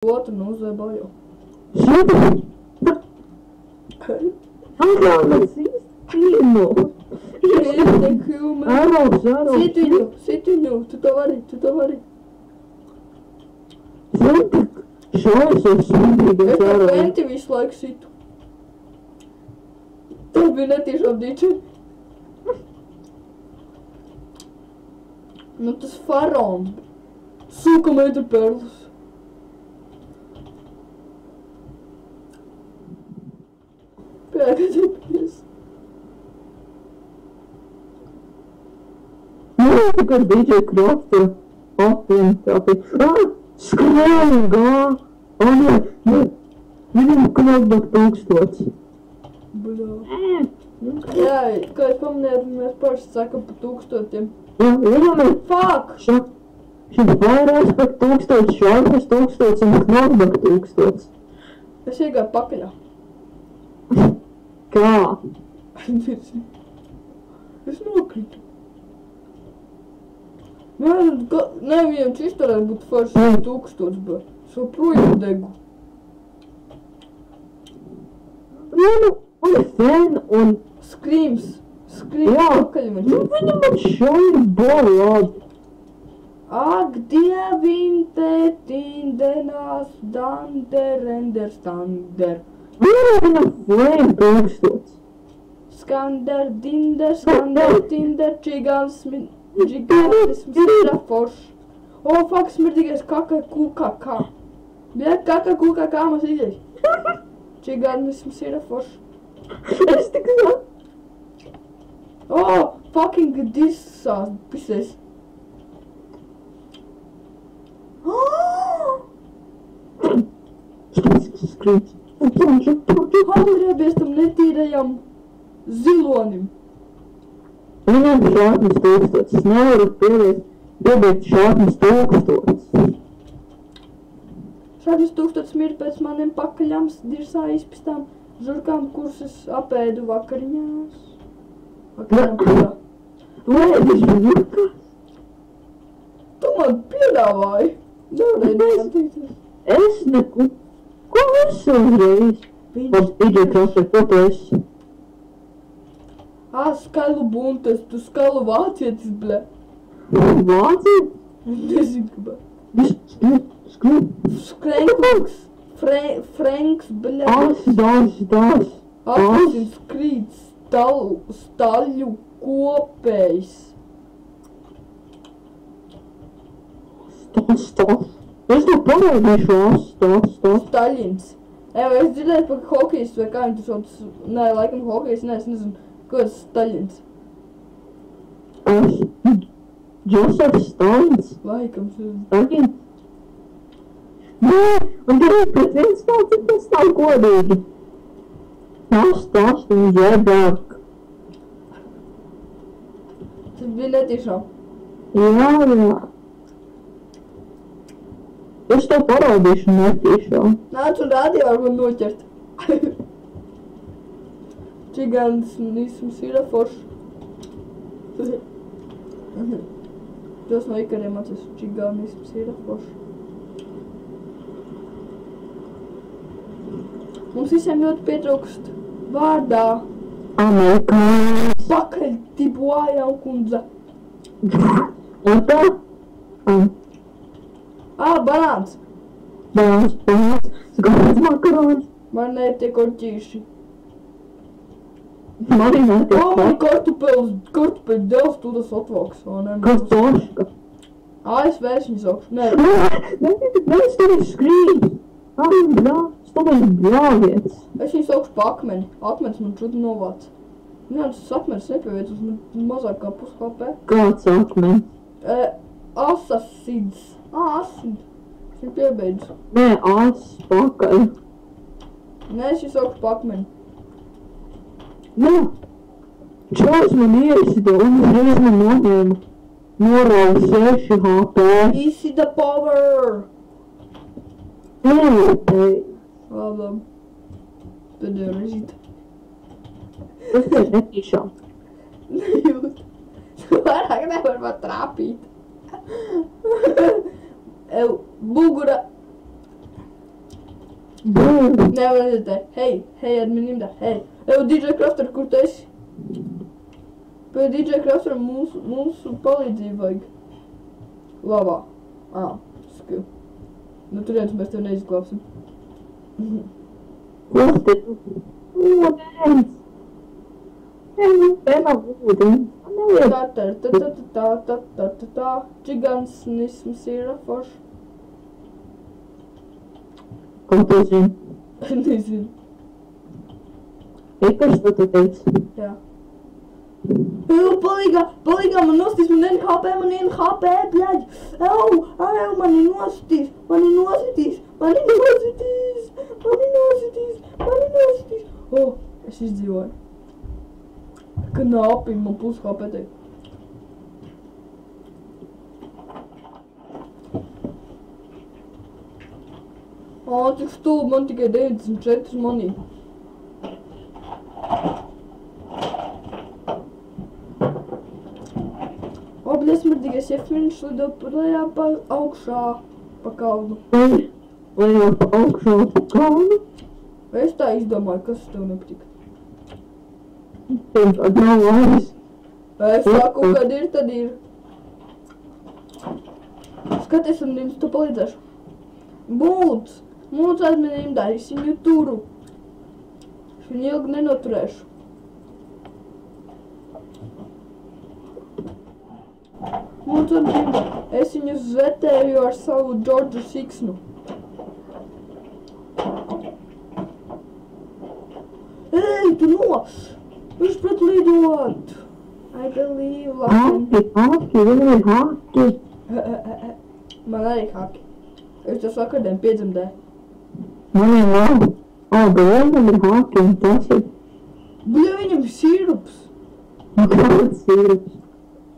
Otru nozēbāju. Atgādās īstīnu. Āraugs. Sit viņu, tu to vari. Zini, šaus ir smidīgais Es tā āraugs. venti visu laiku situ. Tas bija netiešām dīči. Nu tas faraons. Suka meita perlus. Pēkāties. Tikai DJ Crafter. Skrēja. Viņam knopdok 1000. Bļā. Jā, kā es pamanīju, mēs paši sakam pa 1000. Jā, viņam ir Fuck! šis vairāks par 1000, šāpes 1000 un knopdok 1000. Es iegāju pakaļā. Kā? Es nokritu. Nevienam čistarē būtu forši 1000, bet es joprojām degu. Un sen, un... Screams Jā. pakaļ viņš. Viņam man šauri boli labi. Ak, dievin te tindenās dander, stander. Viņam flame 1000. Skander, dinder, skander, tinder, gigantisms ir forši. O, fuck, smirdīgais kaka, kukaka. Bļēt, kaka, kukaka, mas idej. Gigantisms ir forši. Es tik zinu. O, fucking disās, pisēs. Skriet. Atgriebies tam netīrajam zilonim. Viņam šāpnes 1000. Es nevaru pieliekt šāpnes 1000. Šādas 1000 mir pēc maniem pakaļām dirsā izpistām žurkām, kuras es apēdu vakariņās. Vakariņām. Lēdis žurkas. Tu man piedāvāji. Nevarēju. Es neku. Ko es uzreiz? Labs DJ Crafter, ko tu esi? Skalu buntes, tu skalu vācietis, ble. Vācīt? Nezinu, kāpēc. Skriet. Franks, ble. Das. Asins krīt staļu kopējs. Stāsts. Es to parādīšu, stāsts. Staļins. Es dzirdēju par hokejs vai kā viņi tu šotas, nē, laikam hokejs, nē, es nezinu, ko tas Staļins. Josefs Stalins. Laikam, Stalins. Nē, un arī pret viens tāds, tas nav godīgi. Stāsts un jēdāk. tas bija netiešām. Jā. Es to parādīšu netiešām. Nāc un rādi var man noķert. Čiganisms ir forši. Tos no ikariem atceros, čiganisms ir forši. Mums visiem ļoti pietrūkst vārdā. Amerikānis. Pakaļ tibuājā kundze. Un tā? Banāns. Banāns. Gāds makarons. Man netiek orķīši. Manī netiek Man kartupeļu devs, tu tas atvalks. Kartoška. ASV es viņu saukšu. Nē. Nē, es tevi skrīju. Es tevi bļāviets. Es viņu saukšu pa akmeni. Akmens man čudu novāc. Jā, tas akmens nepievietos mazāk kā pus HP. Kāds akmens? Asasids. Asid. Es viņu piebeidzu. Nē, pakaļ. Nē, es viņu saukšu pa akmeni. Nē. Čaus man ierisida un uzreiz man noņēma. Norauga 6 HP. Easy the power! Nē, Labi. Pēdējo reizīti. tas ir netīšām. Nejūt. Vairāk nevar man trāpīt. Mugura. Nevar redzēt. Hei, adminimda, hei. Evo, DJ Crafter, kur tu esi? Pēc DJ Crafter mūsu palīdzību vajag. Labā. Skill. Nu, turienes mēs tev neizglābsim. Kur te tu? Ūdens! Te nav ūdens. Tā. Čigansnisms ir foršs. Ko tu zini? Nezinu. Iepaši, ko tu teici? Jā. Palīgā, man nostīs, man NHP, bļaļ. Mani nostīs. O, es izdzīvoju. Knapi, man plus HP teikt. Cik stulbi, man tikai 94 monī. Bļas, smrdīgais jefs, viņš lido lejā pa augšā, pa kalnu. Lejā pa augšā, pa kalnu? Es tā izdomāju, kas tev nepatika. Tev tād nav vairs. Es saku, kad ir, tad ir. Skaties, un jums tu palīdzēšu. Mūc adminimdā, es viņu turu. Es viņu ilgi nenoturēšu. Mūc adminimdā, es viņu zvetēju ar savu George'u siksnu. Ej, tu viņš pret lidot. I believe, Haki, viņam ir haki. Man arī haki. Es tev sakardēm piedzimdēju. Man ir nav. Bet viņam ir haki un tas ir. Bļa, viņam ir sirups. Kāds sirups?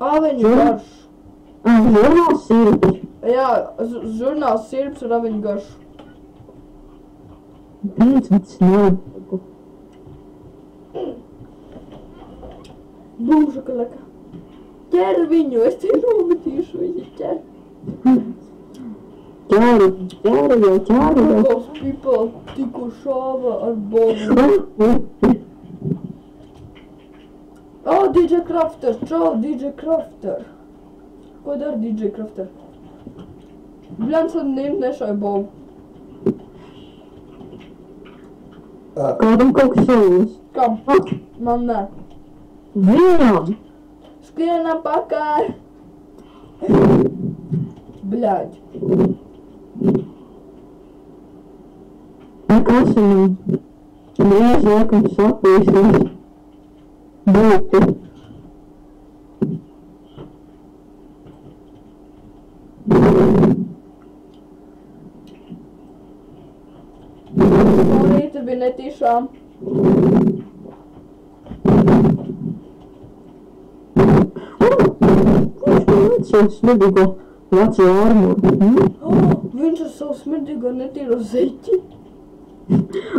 Aveņu garš. Žurnāls sirups. Jā, žurnāls sirups ar aveņu garšu. Bīdz, nav. Būžakalaka. Ķer viņu, es te nometīšu viņu ķer. Ķēri. Those people tikko šāva ar bobu. DJ Crafter, čau, DJ Crafter. Ko dara DJ Crafter? Bļans ar ņemt nešai bobu. Kādam kaut kas savus. Kam? Man nē. Viņam! Skrienam pakaļ! Bļaļ. Kas viņam? Drīz laikam sapīsies. Būti. Sorry, tas bija netīšām. Savu smidīgo veco armuru. Viņš ar savu smidīgo netīro zeķi.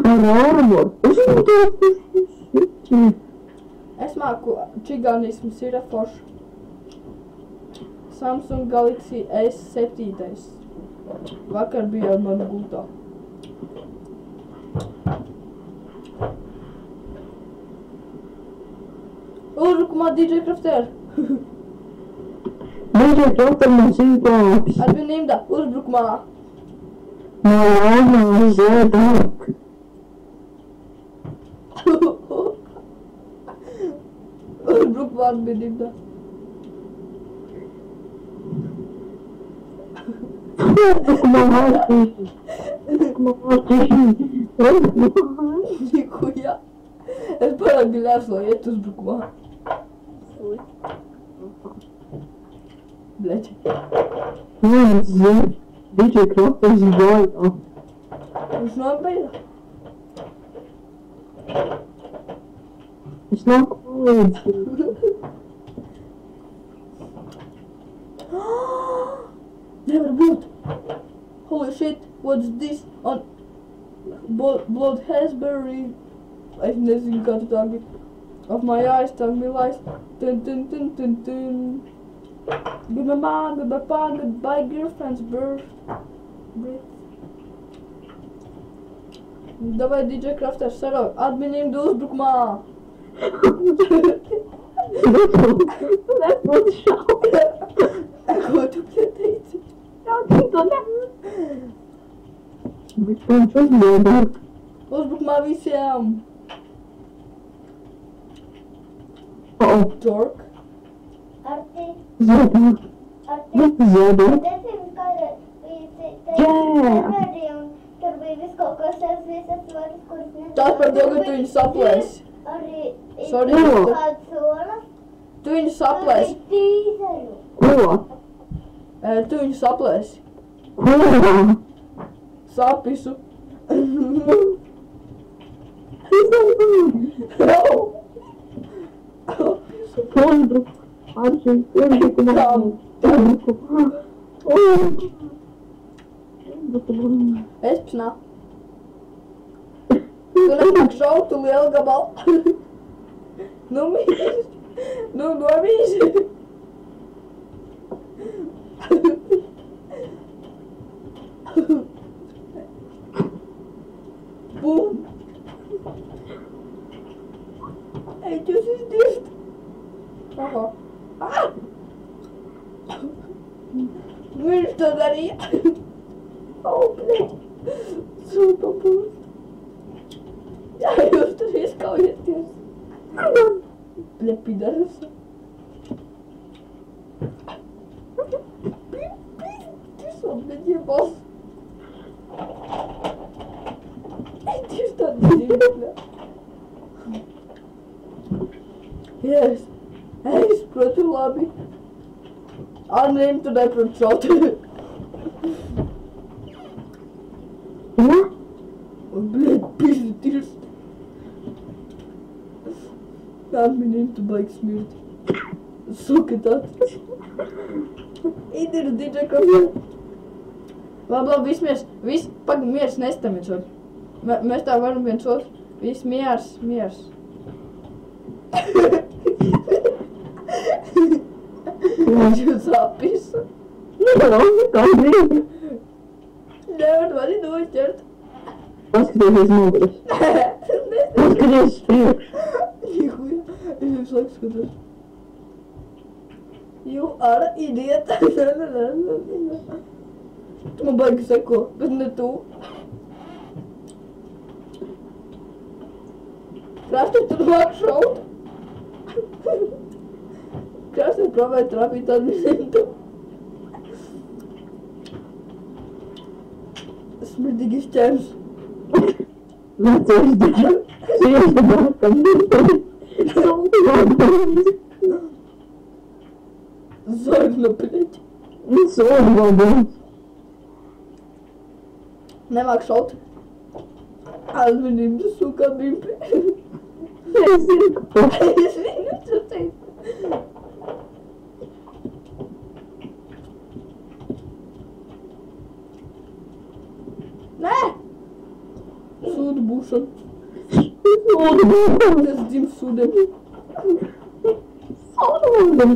Ar armuru? Es viņu tev. Es māku, čiganisms ir forši. Samsung Galaxy S7. Vakar bija ar mani gultā. Uzbrukumā DJ Crafter! DJ Crafter mums izglābs. Adminimda, uzbrukumā! Nav ziedāk. Uzbrukumā adminimda. Nikuja. Es pārāk gļās, lai iet uzbrukumā. Bleķi. Viens zin, DJ Crafter zvaigā. Viņš nobeida. Es nāku palīdzi. Nevar būt. Holy shit, what's this on Blood Hasbury? Es nezinu, kā tu tagad. Of my eyes, tell me lies. Tun. Goodbye mom, goodbye pa, goodbye girlfriend's birth. Давай, DJ Crafter, Sarah, admin do uzbrukumā. Tu nebūtu šaubu. Ko tu pieteici? Jā, tu ne. Bet viņš uzliedāk. Uzbrukumā visiem. Dork. Arti, Ziedāk. Arti, Bet ziedāk. es zinu, kādreiz bija Jā. un tur bija viss kaut kas visas vārds, kuras nezinu. Tas par to, ka tu viņu saplēsi. Arī Sorry. kāds solas. Tu viņu saplēsi. Tīzeru. Ko? Tu viņu saplēsi. Ko? Sapisu. Fondu. Arši, fondu. Es psnā. Tu nemāk šaut, tu lielu gabalu. Nu mīši. Nu nomīši. Bum. Ej, jūs izdirst. Aha. Ah! Viņš to darīja. Oh, blēd. Sūpa būs. Jā, jūs tur izkaujieties. Bļa, pidaras. Ты что, блядь, ебал? Ты что, бля? Yes. Ej, es protu labi. Arnēm tu neprot šaut. Ko? Блядь, пиздишь. Arnēm tu baigi smirti. Suka tāds. Idir DJ Crafter. Labi, viss miers. Viss, pagaid, miers nestamicot. Mēs tā varam viens otru. Viss miers, miers. Jūs apisa. Tā brīdi. Nevar vari noķert. Paskaties muguras. Paskaties priekš. Nihuja. Es jums laiku skatos. You are idiot. Tu man baigi seko, bet ne tu. Crafter, tu māk šaut. Crafter provāja trapīt adminentu. Smirdīgi šķērs. Vecais dara. Siesta bākam. Salti bākam. Zorgna, блядь. Soli bākam. Nemāk šaut. Adminentu suka bimpi. Es zinu, ka Es zinu, tu teici. Nē! Sūdu būšana. soli bākam. Es dzimu sūdiem. Soli bākam.